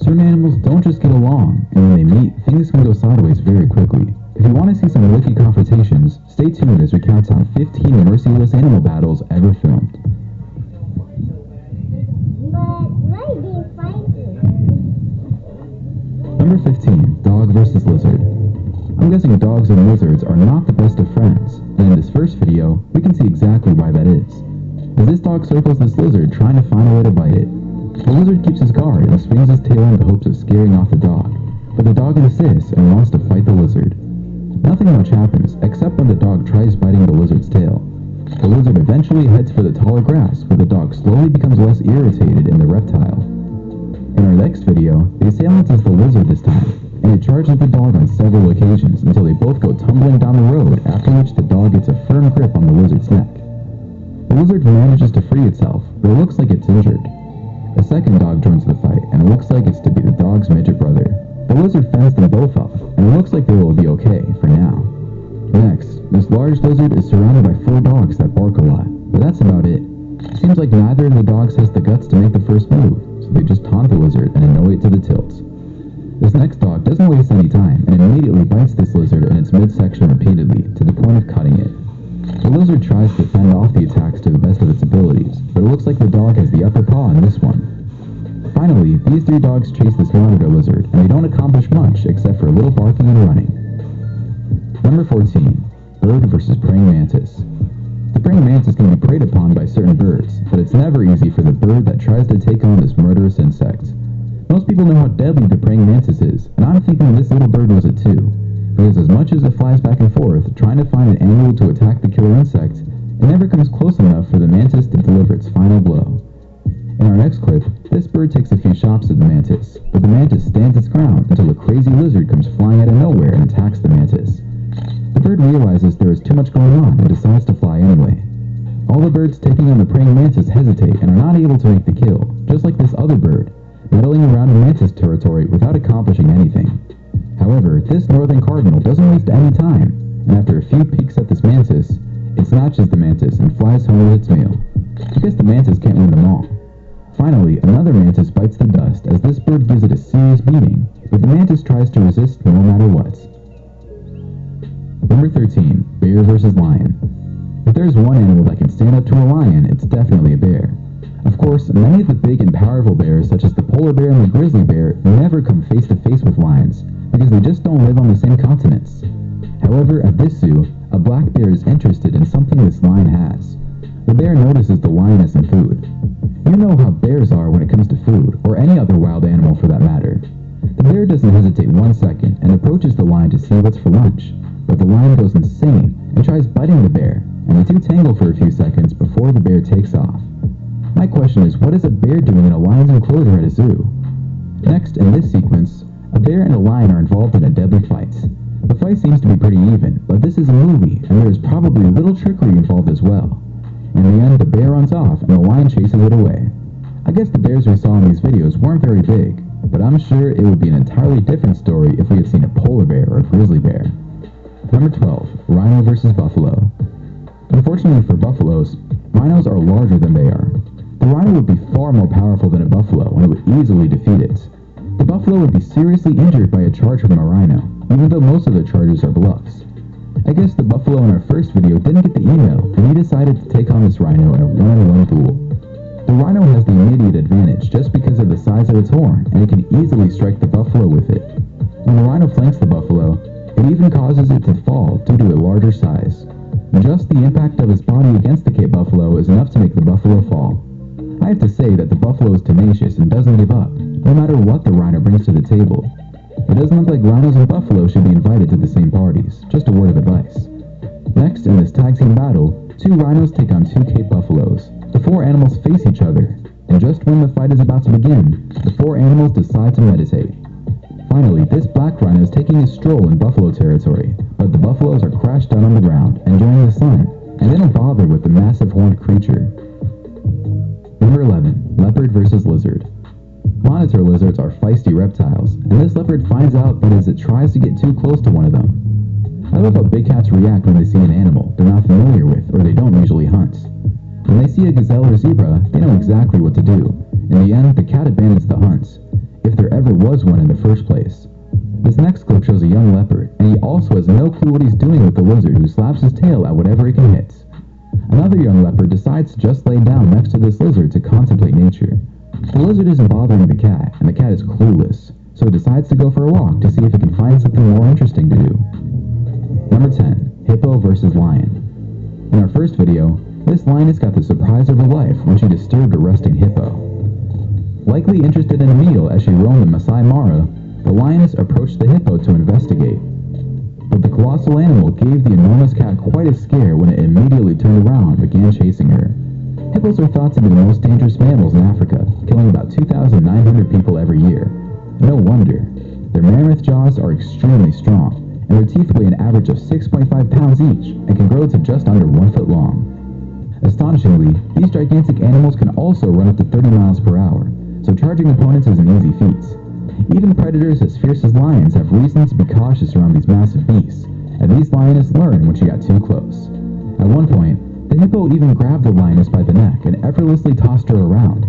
Certain animals don't just get along, and when they meet, things can go sideways very quickly. If you want to see some wicked confrontations, stay tuned as we count down 15 merciless animal battles ever filmed. But why are they fighting? Number 15, Dog versus Lizard. I'm guessing dogs and lizards are not the best of friends, and in this first video, we can see exactly why that is. As this dog circles this lizard trying to find a way to bite it. The lizard keeps his guard and swings his tail in the hopes of scaring off the dog, but the dog insists and wants to fight the lizard. Nothing much happens, except when the dog tries biting the lizard's tail. The lizard eventually heads for the taller grass, where the dog slowly becomes less irritated in the reptile. In our next video, the assailant is the lizard this time, and it charges the dog on several occasions until they both go tumbling down the road, after which the dog gets a firm grip on the lizard's neck. The lizard manages to free itself, but it looks like it's injured. A second dog joins the fight, and it looks like it's to be the dog's midget brother. The lizard fends them both off, and it looks like they will be okay, for now. Next, this large lizard is surrounded by 4 dogs that bark a lot, but that's about it. It seems like neither of the dogs has the guts to make the first move, so they just taunt the lizard and annoy it to the tilt. This next dog doesn't waste any time, and immediately bites this lizard in its midsection repeatedly, to the point of cutting it. The lizard tries to fend off the attacks to the best of its abilities, but it looks like the dog has the upper paw in this one. Finally, these 3 dogs chase this monitor lizard, and they don't accomplish much except for a little barking and running. Number 14. Bird versus praying mantis. The praying mantis can be preyed upon by certain birds, but it's never easy for the bird that tries to take on this murderous insect. Most people know how deadly the praying mantis is, and I'm thinking this little bird was it too. Because as much as it flies back and forth, trying to find an angle to attack the killer insect, it never comes close enough for the mantis to deliver its final blow. In our next clip, this bird takes a few shots at the mantis, but the mantis stands its ground until a crazy lizard comes flying out of nowhere and attacks the mantis. The bird realizes there is too much going on and decides to fly anyway. All the birds taking on the praying mantis hesitate and are not able to make the kill, just like this other bird, meddling around in mantis territory without accomplishing anything. However, this northern cardinal doesn't waste any time, and after a few peeks at this mantis, it snatches the mantis and flies home with its meal. I guess the mantis can't win them all. Finally, another mantis bites the dust as this bird gives it a serious beating, but the mantis tries to resist no matter what. Number 13. Bear versus lion. If there's one animal that can stand up to a lion, it's definitely a bear. Of course, many of the big and powerful bears, such as the polar bear and the grizzly bear, never come face to face with lions, because they just don't live on the same continents. However, at this zoo, a black bear is interested in something this lion has. The bear notices the lioness in food. You know how bears are when it comes to food, or any other wild animal for that matter. The bear doesn't hesitate 1 second and approaches the lion to see what's for lunch, but the lion goes insane and tries biting the bear, and the two tangle for a few seconds before the bear takes off. My question is, what is a bear doing in a lion's enclosure at a zoo? Next, in this sequence, a bear and a lion are involved in a deadly fight. The fight seems to be pretty even, but this is a movie, and there is probably a little trickery involved as well. In the end, the bear runs off, and the lion chases it away. I guess the bears we saw in these videos weren't very big, but I'm sure it would be an entirely different story if we had seen a polar bear or a grizzly bear. Number 12. Rhino versus buffalo. Unfortunately for buffaloes, rhinos are larger than they are. The rhino would be far more powerful than a buffalo, and it would easily defeat it. The buffalo would be seriously injured by a charge from a rhino, even though most of their charges are bluffs. I guess the buffalo in our first video didn't get the email, and he decided to take on this rhino in a one-on-one duel. The rhino has the immediate advantage just because of the size of its horn, and it can easily strike the buffalo with it. When the rhino flanks the buffalo, it even causes it to fall due to a larger size. Just the impact of its body against the Cape buffalo is enough to make the buffalo fall. I have to say that the buffalo is tenacious and doesn't give up, no matter what the rhino brings to the table. It doesn't look like rhinos and buffalo should be invited to the same parties, just a word of advice. Next, in this tag team battle, 2 rhinos take on 2 Cape buffaloes. The 4 animals face each other, and just when the fight is about to begin, the 4 animals decide to meditate. Finally, this black rhino is taking a stroll in buffalo territory, but the buffaloes are crashed down on the ground, enjoying the sun, and they don't bother with the massive horned creature. Number 11. Leopard versus lizard. Monitor lizards are feisty reptiles, and this leopard finds out that as it tries to get too close to one of them. I love how big cats react when they see an animal they're not familiar with or they don't usually hunt. When they see a gazelle or zebra, they know exactly what to do. In the end, the cat abandons the hunt. If they're ever never was one in the first place. This next clip shows a young leopard, and he also has no clue what he's doing with the lizard, who slaps his tail at whatever he can hit. Another young leopard decides to just lay down next to this lizard to contemplate nature. The lizard isn't bothering the cat, and the cat is clueless, so it decides to go for a walk to see if it can find something more interesting to do. Number 10. Hippo versus Lion. In our first video, this lioness got the surprise of her life when she disturbed a resting hippo. Likely interested in a meal as she roamed the Masai Mara, the lioness approached the hippo to investigate. But the colossal animal gave the enormous cat quite a scare when it immediately turned around and began chasing her. Hippos are thought to be the most dangerous mammals in Africa, killing about 2,900 people every year. No wonder. Their mammoth jaws are extremely strong, and their teeth weigh an average of 6.5 pounds each and can grow to just under 1 foot long. Astonishingly, these gigantic animals can also run up to 30 miles per hour, so charging opponents is an easy feat. Even predators as fierce as lions have reason to be cautious around these massive beasts, and these lioness learned when she got too close. At one point, the hippo even grabbed the lioness by the neck and effortlessly tossed her around.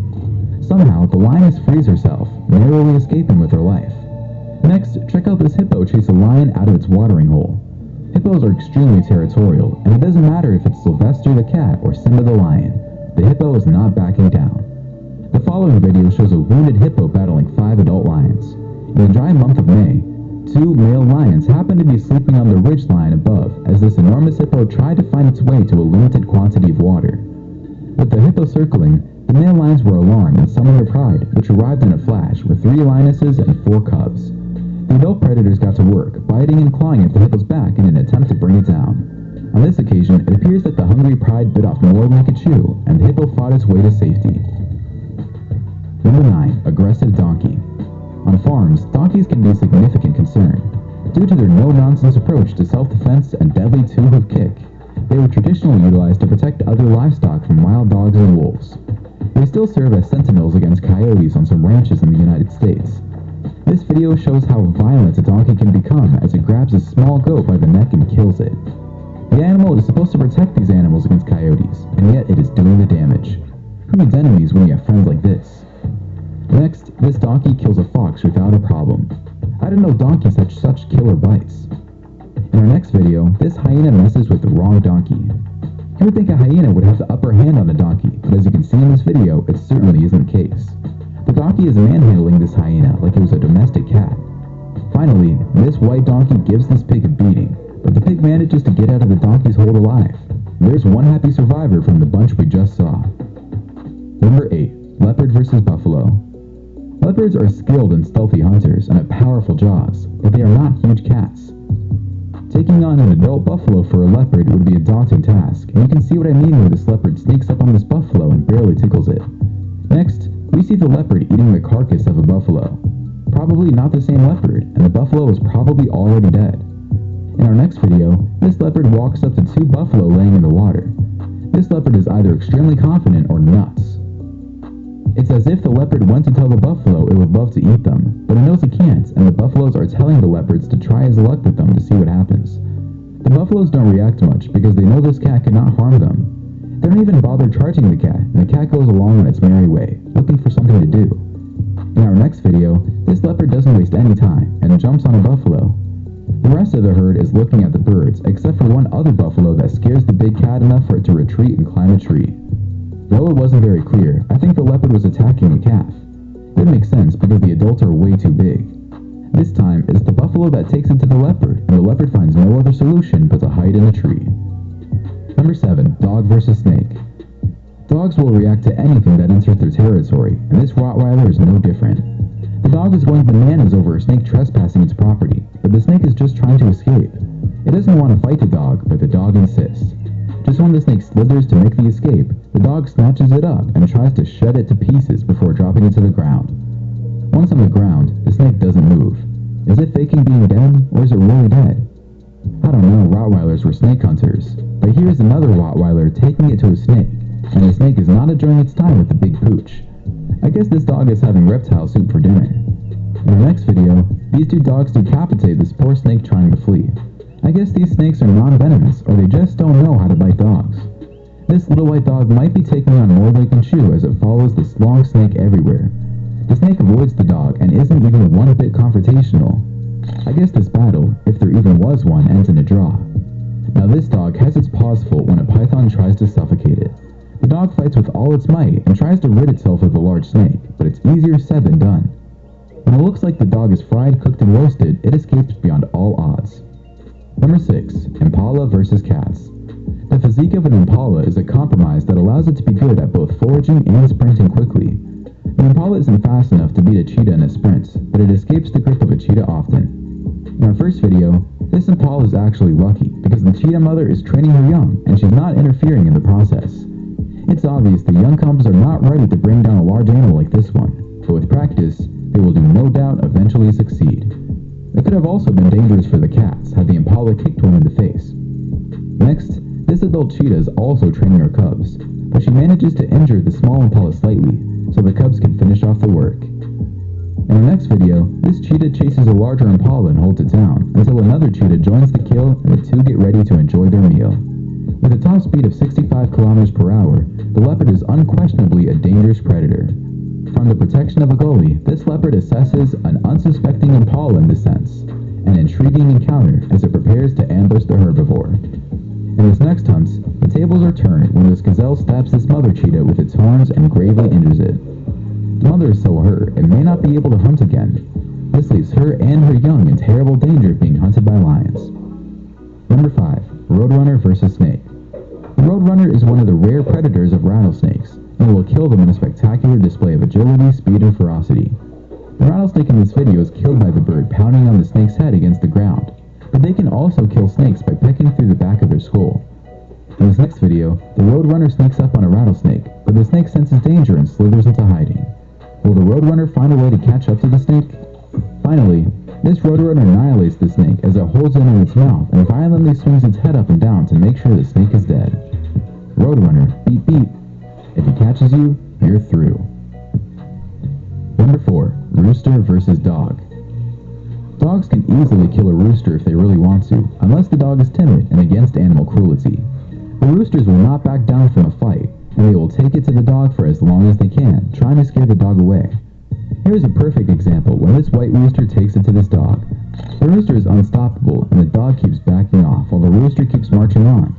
Somehow, the lioness frees herself, narrowly escaping with her life. Next, check out this hippo chase a lion out of its watering hole. Hippos are extremely territorial, and it doesn't matter if it's Sylvester the cat or Simba the lion. The hippo is not backing down. The following video shows a wounded hippo battling 5 adult lions. In the dry month of May, 2 male lions happened to be sleeping on the ridgeline above as this enormous hippo tried to find its way to a limited quantity of water. With the hippo circling, the male lions were alarmed and summoned their pride, which arrived in a flash with 3 lionesses and 4 cubs. The adult predators got to work, biting and clawing at the hippo's back in an attempt to bring it down. On this occasion, it appears that the hungry pride bit off more than it could chew, and the hippo fought its way to safety. Number 9. Aggressive Donkey. On farms, donkeys can be a significant concern. Due to their no-nonsense approach to self-defense and deadly two-hoof kick, they were traditionally utilized to protect other livestock from wild dogs and wolves. They still serve as sentinels against coyotes on some ranches in the United States. This video shows how violent a donkey can become as it grabs a small goat by the neck and kills it. The animal is supposed to protect these animals against coyotes, and yet it is doing the damage. Who needs enemies when you have friends like this? Next, this donkey kills a fox without a problem. I didn't know donkeys had such killer bites. In our next video, this hyena messes with the wrong donkey. You would think a hyena would have the upper hand on a donkey, but as you can see in this video, it certainly isn't the case. The donkey is manhandling this hyena like it was a domestic cat. Finally, this white donkey gives this pig a beating, but the pig manages to get out of the donkey's hold alive. There's one happy survivor from the bunch we just saw. Number 8. Leopard versus Buffalo. Leopards are skilled and stealthy hunters and have powerful jaws, but they are not huge cats. Taking on an adult buffalo for a leopard would be a daunting task, and you can see what I mean when this leopard sneaks up on this buffalo and barely tickles it. Next, we see the leopard eating the carcass of a buffalo. Probably not the same leopard, and the buffalo is probably already dead. In our next video, this leopard walks up to 2 buffalo laying in the water. This leopard is either extremely confident or nuts. It's as if the leopard went to tell the buffalo it would love to eat them, but it knows it can't, and the buffaloes are telling the leopards to try his luck with them to see what happens. The buffaloes don't react much because they know this cat cannot harm them. They don't even bother charging the cat, and the cat goes along on its merry way, looking for something to do. In our next video, this leopard doesn't waste any time, and jumps on a buffalo. The rest of the herd is looking at the birds, except for one other buffalo that scares the big cat enough for it to retreat and climb a tree. Though it wasn't very clear, I think the leopard was attacking the calf. It makes sense because the adults are way too big. This time, it's the buffalo that takes it to the leopard, and the leopard finds no other solution but to hide in a tree. Number 7. Dog versus Snake. Dogs will react to anything that enters their territory, and this Rottweiler is no different. The dog is going bananas over a snake trespassing its property, but the snake is just trying to escape. It doesn't want to fight the dog, but the dog insists. Just when the snake slithers to make the escape, the dog snatches it up and tries to shred it to pieces before dropping it to the ground. Once on the ground, the snake doesn't move. Is it faking being dead, or is it really dead? I don't know, Rottweilers were snake hunters, but here's another Rottweiler taking it to a snake, and the snake is not enjoying its time with the big pooch. I guess this dog is having reptile soup for dinner. In the next video, these 2 dogs decapitate this poor snake trying to flee. I guess these snakes are non-venomous, or they just don't know how to bite dogs. This little white dog might be taking on more than it can chew as it follows this long snake everywhere. The snake avoids the dog and isn't even one bit confrontational. I guess this battle, if there even was one, ends in a draw. Now this dog has its paws full when a python tries to suffocate it. The dog fights with all its might and tries to rid itself of the large snake, but it's easier said than done. When it looks like the dog is fried, cooked, and roasted, it escapes beyond all odds. Number 6. Impala versus cats. The physique of an impala is a compromise that allows it to be good at both foraging and sprinting quickly. The impala isn't fast enough to beat a cheetah in a sprint, but it escapes the grip of a cheetah often. In our first video, this impala is actually lucky because the cheetah mother is training her young and she's not interfering in the process. It's obvious the young cubs are not ready to bring down a large animal like this one, but with practice, they will do no doubt eventually succeed. It could have also been dangerous for the cats had the impala kicked one in the face. Next, this adult cheetah is also training her cubs, but she manages to injure the small impala slightly, so the cubs can finish off the work. In the next video, this cheetah chases a larger impala and holds it down, until another cheetah joins the kill and the two get ready to enjoy their meal. With a top speed of 65 km per hour, the leopard is unquestionably a dangerous predator. From the protection of a gully, this leopard assesses an unsuspecting impala in this sense, an intriguing encounter as it prepares to ambush the herbivore. In this next hunt, the tables are turned when this gazelle stabs this mother cheetah with its horns and gravely injures it. The mother is so hurt it may not be able to hunt again. This leaves her and her young in terrible danger of being hunted by lions. Number 5. Roadrunner versus snake. The roadrunner is one of the rare predators of rattlesnakes, and will kill them in a spectacular display of agility, speed, and ferocity. The rattlesnake in this video is killed by the bird pounding on the snake's head against the ground, but they can also kill snakes by pecking through the back of their skull. In this next video, the roadrunner sneaks up on a rattlesnake, but the snake senses danger and slithers into hiding. Will the roadrunner find a way to catch up to the snake? Finally, this roadrunner annihilates the snake as it holds it in its mouth and violently swings its head up and down to make sure the snake is dead. Roadrunner, beep beep. If he catches you, you're through. Number 4. Rooster versus dog. Dogs can easily kill a rooster if they really want to, unless the dog is timid and against animal cruelty. But roosters will not back down from a fight, and they will take it to the dog for as long as they can, trying to scare the dog away. Here's a perfect example when this white rooster takes it to this dog. The rooster is unstoppable, and the dog keeps backing off while the rooster keeps marching on.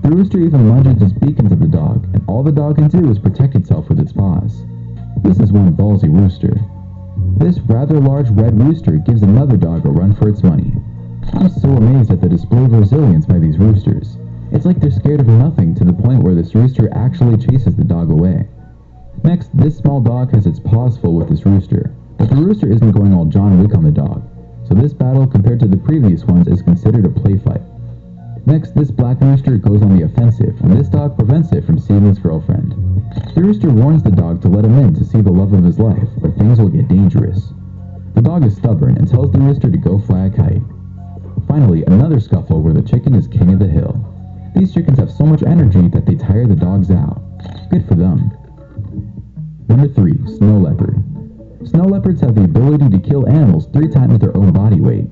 The rooster even lunges its beak into the dog, and all the dog can do is protect itself with its paws. This is one ballsy rooster. This rather large red rooster gives another dog a run for its money. I'm so amazed at the display of resilience by these roosters. It's like they're scared of nothing to the point where this rooster actually chases the dog away. Next, this small dog has its paws full with this rooster, but the rooster isn't going all John Wick on the dog, so this battle compared to the previous ones is considered a play fight. Next, this black rooster goes on the offensive, and this dog prevents it from seeing his girlfriend. The rooster warns the dog to let him in to see the love of his life, or things will get dangerous. The dog is stubborn and tells the rooster to go fly a kite. Finally, another scuffle where the chicken is king of the hill. These chickens have so much energy that they tire the dogs out. Good for them. Number 3. Snow leopard. Snow leopards have the ability to kill animals 3 times their own body weight.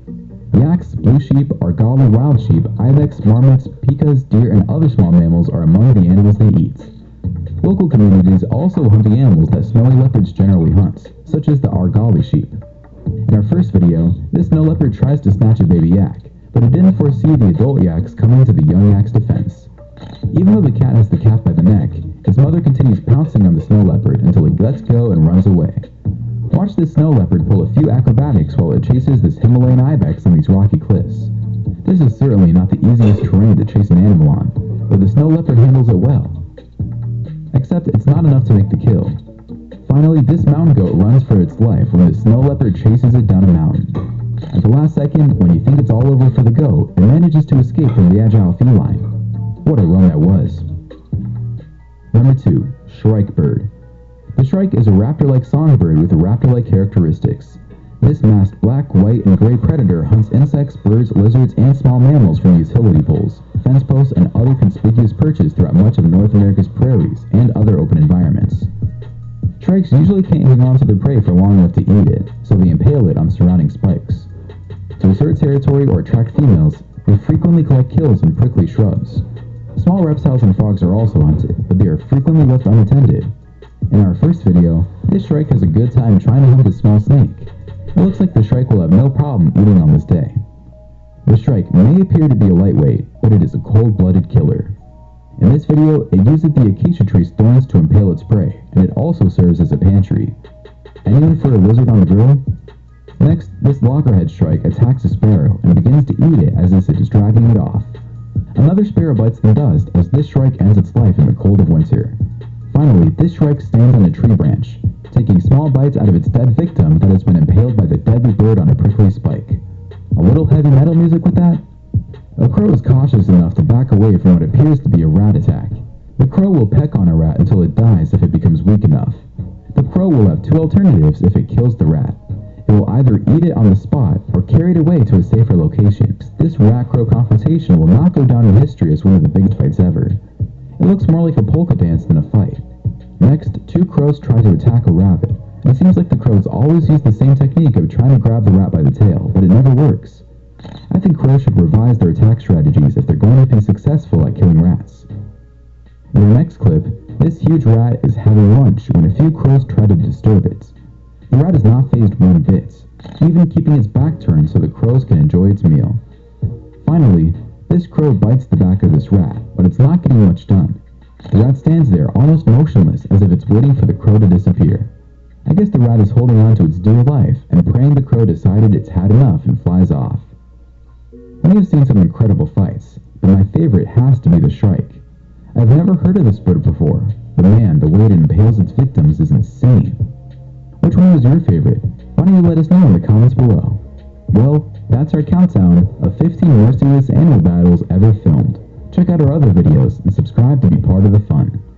Yaks, blue sheep, argali wild sheep, ibex, marmots, pikas, deer, and other small mammals are among the animals they eat. Local communities also hunt the animals that snowy leopards generally hunt, such as the argali sheep. In our first video, this snow leopard tries to snatch a baby yak, but it didn't foresee the adult yaks coming to the young yak's defense. Even though the cat has the calf by the neck, its mother continues pouncing on the snow leopard until it lets go and runs away. Watch this snow leopard pull a few acrobatics while it chases this Himalayan ibex on these rocky cliffs. This is certainly not the easiest terrain to chase an animal on, but the snow leopard handles it well. Except it's not enough to make the kill. Finally, this mountain goat runs for its life when the snow leopard chases it down a mountain. At the last second, when you think it's all over for the goat, it manages to escape from the agile feline. What a run that was. Number 2. Shrike bird. The shrike is a raptor-like songbird with raptor-like characteristics. This masked black, white, and gray predator hunts insects, birds, lizards, and small mammals from utility poles, fence posts, and other conspicuous perches throughout much of North America's prairies and other open environments. Shrikes usually can't hang on to their prey for long enough to eat it, so they impale it on surrounding spikes. To assert territory or attract females, they frequently collect kills in prickly shrubs. Small reptiles and frogs are also hunted, but they are frequently left unattended. In our first video, this shrike has a good time trying to hunt a small snake. It looks like the shrike will have no problem eating on this day. The shrike may appear to be a lightweight, but it is a cold-blooded killer. In this video, it uses the acacia tree's thorns to impale its prey, and it also serves as a pantry. Anyone for a lizard on the grill? Next, this loggerhead shrike attacks a sparrow and begins to eat it as if it is dragging it off. Another sparrow bites the dust as this shrike ends its life in the cold of winter. Finally, this shrike stands on a tree branch, taking small bites out of its dead victim that has been impaled by the deadly bird on a prickly spike. A little heavy metal music with that? A crow is cautious enough to back away from what appears to be a rat attack. The crow will peck on a rat until it dies if it becomes weak enough. The crow will have two alternatives if it kills the rat. It will either eat it on the spot or carry it away to a safer location. This rat-crow confrontation will not go down in history as one of the biggest fights ever. It looks more like a polka dance than a fight. Next, two crows try to attack a rabbit. It seems like the crows always use the same technique of trying to grab the rat by the tail, but it never works. I think crows should revise their attack strategies if they're going to be successful at killing rats. In the next clip, this huge rat is having lunch when a few crows try to disturb it. The rat is not fazed one bit, even keeping its back turned so the crows can enjoy its meal. Finally, this crow bites the back of this rat, but it's not getting much done. The rat stands there almost motionless as if it's waiting for the crow to disappear. I guess the rat is holding on to its dear life and praying the crow decided it's had enough and flies off. We have seen some incredible fights, but my favorite has to be the shrike. I've never heard of this bird before, but man, the way it impales its victims is insane. Which one was your favorite? Why don't you let us know in the comments below? Well, that's our countdown of 15 merciless animal battles ever filmed. Check out our other videos and subscribe to be part of the fun.